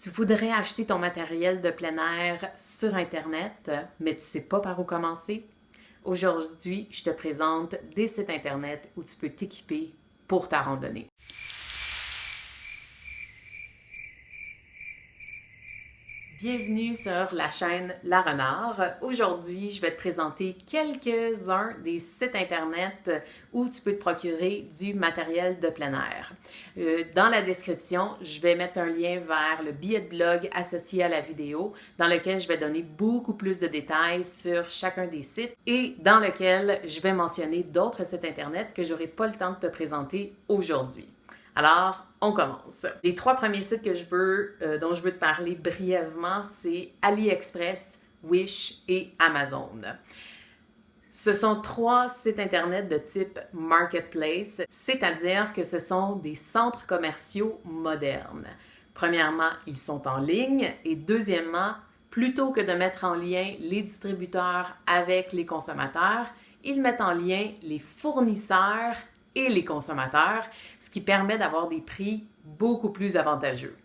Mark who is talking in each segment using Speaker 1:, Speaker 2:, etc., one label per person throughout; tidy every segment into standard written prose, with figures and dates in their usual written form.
Speaker 1: Tu voudrais acheter ton matériel de plein air sur Internet, mais tu ne sais pas par où commencer? Aujourd'hui, je te présente des sites Internet où tu peux t'équiper pour ta randonnée. Bienvenue sur la chaîne La Renard. Aujourd'hui, je vais te présenter quelques-uns des sites Internet où tu peux te procurer du matériel de plein air. Dans la description, je vais mettre un lien vers le billet de blog associé à la vidéo dans lequel je vais donner beaucoup plus de détails sur chacun des sites et dans lequel je vais mentionner d'autres sites Internet que je n'aurai pas le temps de te présenter aujourd'hui. Alors, on commence. Les trois premiers sites que dont je veux te parler brièvement, c'est AliExpress, Wish et Amazon. Ce sont trois sites Internet de type marketplace, c'est-à-dire que ce sont des centres commerciaux modernes. Premièrement, ils sont en ligne et deuxièmement, plutôt que de mettre en lien les distributeurs avec les consommateurs, ils mettent en lien les fournisseurs et les consommateurs, ce qui permet d'avoir des prix beaucoup plus avantageux.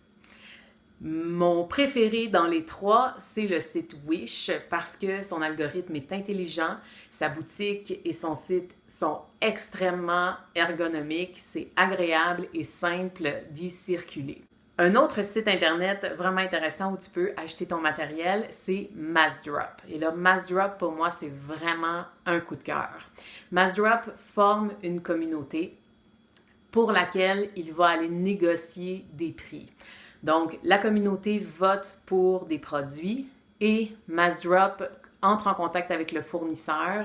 Speaker 1: Mon préféré dans les trois, c'est le site Wish parce que son algorithme est intelligent, sa boutique et son site sont extrêmement ergonomiques, c'est agréable et simple d'y circuler. Un autre site Internet vraiment intéressant où tu peux acheter ton matériel, c'est Massdrop. Et là, Massdrop, pour moi, c'est vraiment un coup de cœur. Massdrop forme une communauté pour laquelle il va aller négocier des prix. Donc, la communauté vote pour des produits et Massdrop entre en contact avec le fournisseur,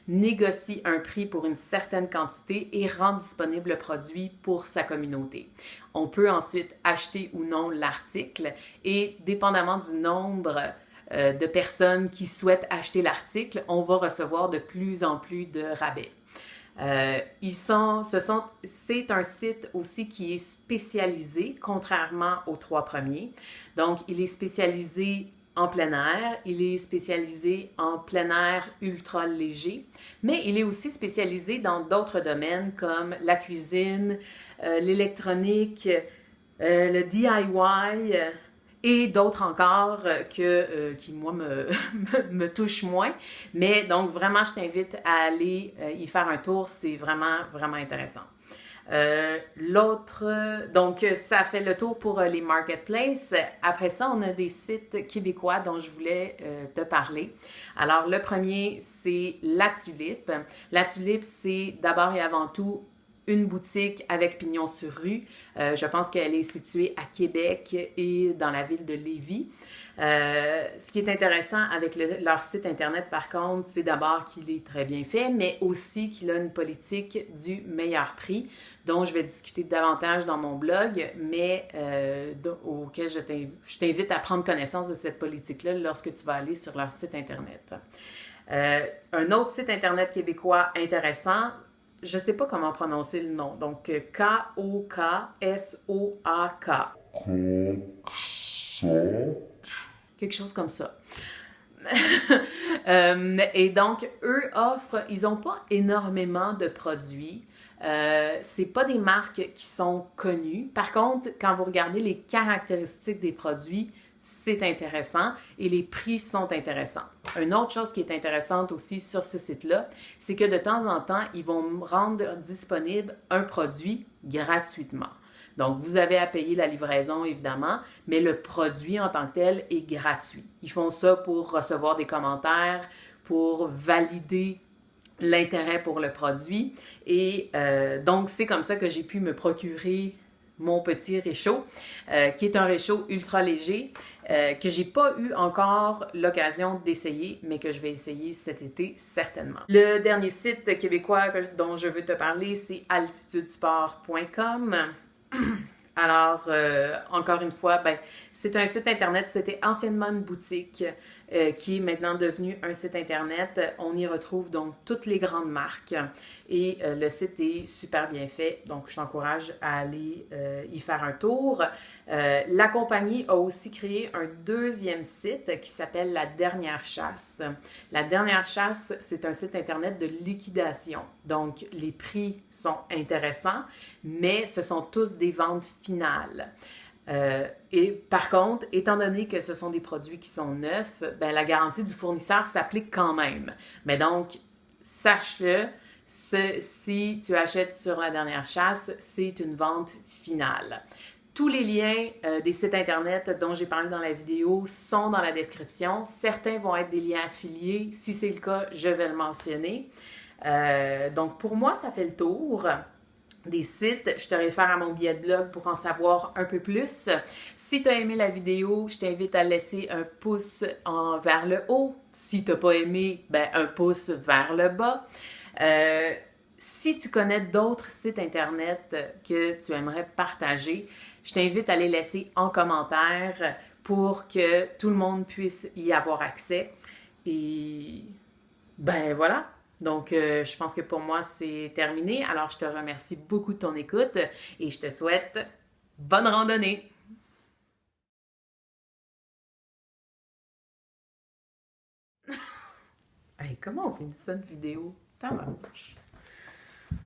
Speaker 1: négocie un prix pour une certaine quantité et rend disponible le produit pour sa communauté. On peut ensuite acheter ou non l'article et dépendamment du nombre de personnes qui souhaitent acheter l'article, on va recevoir de plus en plus de rabais. C'est un site aussi qui est spécialisé, contrairement aux trois premiers. Donc, il est spécialisé en plein air, il est spécialisé en plein air ultra léger, mais il est aussi spécialisé dans d'autres domaines comme la cuisine, l'électronique, le DIY et d'autres encore qui, moi, me touchent moins. Mais donc, vraiment, je t'invite à aller y faire un tour, c'est vraiment, vraiment intéressant. Donc ça fait le tour pour les marketplaces. Après ça, on a des sites québécois dont je voulais te parler. Alors, le premier, c'est La Tulipe. La Tulipe, c'est d'abord et avant tout une boutique avec pignon sur rue. Je pense qu'elle est située à Québec et dans la ville de Lévis. Ce qui est intéressant avec leur site Internet, par contre, c'est d'abord qu'il est très bien fait, mais aussi qu'il a une politique du meilleur prix, dont je vais discuter davantage dans mon blog, mais auquel je t'invite à prendre connaissance de cette politique-là lorsque tu vas aller sur leur site Internet. Un autre site Internet québécois intéressant, je ne sais pas comment prononcer le nom, donc Koksoak. Quelque chose comme ça. Et donc, ils n'ont pas énormément de produits. C'est pas des marques qui sont connues. Par contre, quand vous regardez les caractéristiques des produits, c'est intéressant et les prix sont intéressants. Une autre chose qui est intéressante aussi sur ce site-là, c'est que de temps en temps, ils vont rendre disponible un produit gratuitement. Donc, vous avez à payer la livraison, évidemment, mais le produit en tant que tel est gratuit. Ils font ça pour recevoir des commentaires, pour valider l'intérêt pour le produit. Et donc, c'est comme ça que j'ai pu me procurer mon petit réchaud, qui est un réchaud ultra léger, que j'ai pas eu encore l'occasion d'essayer, mais que je vais essayer cet été certainement. Le dernier site québécois dont je veux te parler, c'est altitudesport.com. Alors, encore une fois, c'est un site Internet, c'était anciennement une boutique qui est maintenant devenu un site Internet. On y retrouve donc toutes les grandes marques et le site est super bien fait, donc je t'encourage à aller y faire un tour. La compagnie a aussi créé un deuxième site qui s'appelle La Dernière Chasse. La Dernière Chasse, c'est un site Internet de liquidation, donc les prix sont intéressants, mais ce sont tous des ventes finales. Et par contre, étant donné que ce sont des produits qui sont neufs, ben, la garantie du fournisseur s'applique quand même. Mais donc, sache-le, si tu achètes sur la dernière chasse, c'est une vente finale. Tous les liens des sites Internet dont j'ai parlé dans la vidéo sont dans la description. Certains vont être des liens affiliés. Si c'est le cas, je vais le mentionner. Donc, pour moi, ça fait le tour des sites. Je te réfère à mon billet de blog pour en savoir un peu plus. Si tu as aimé la vidéo, je t'invite à laisser un pouce vers le haut. Si tu n'as pas aimé, ben, un pouce vers le bas. Si tu connais d'autres sites Internet que tu aimerais partager, je t'invite à les laisser en commentaire pour que tout le monde puisse y avoir accès. Et ben voilà. Donc, je pense que pour moi, c'est terminé. Alors, je te remercie beaucoup de ton écoute et je te souhaite bonne randonnée. Hey, comment on finit ça une vidéo? Tabarnouche.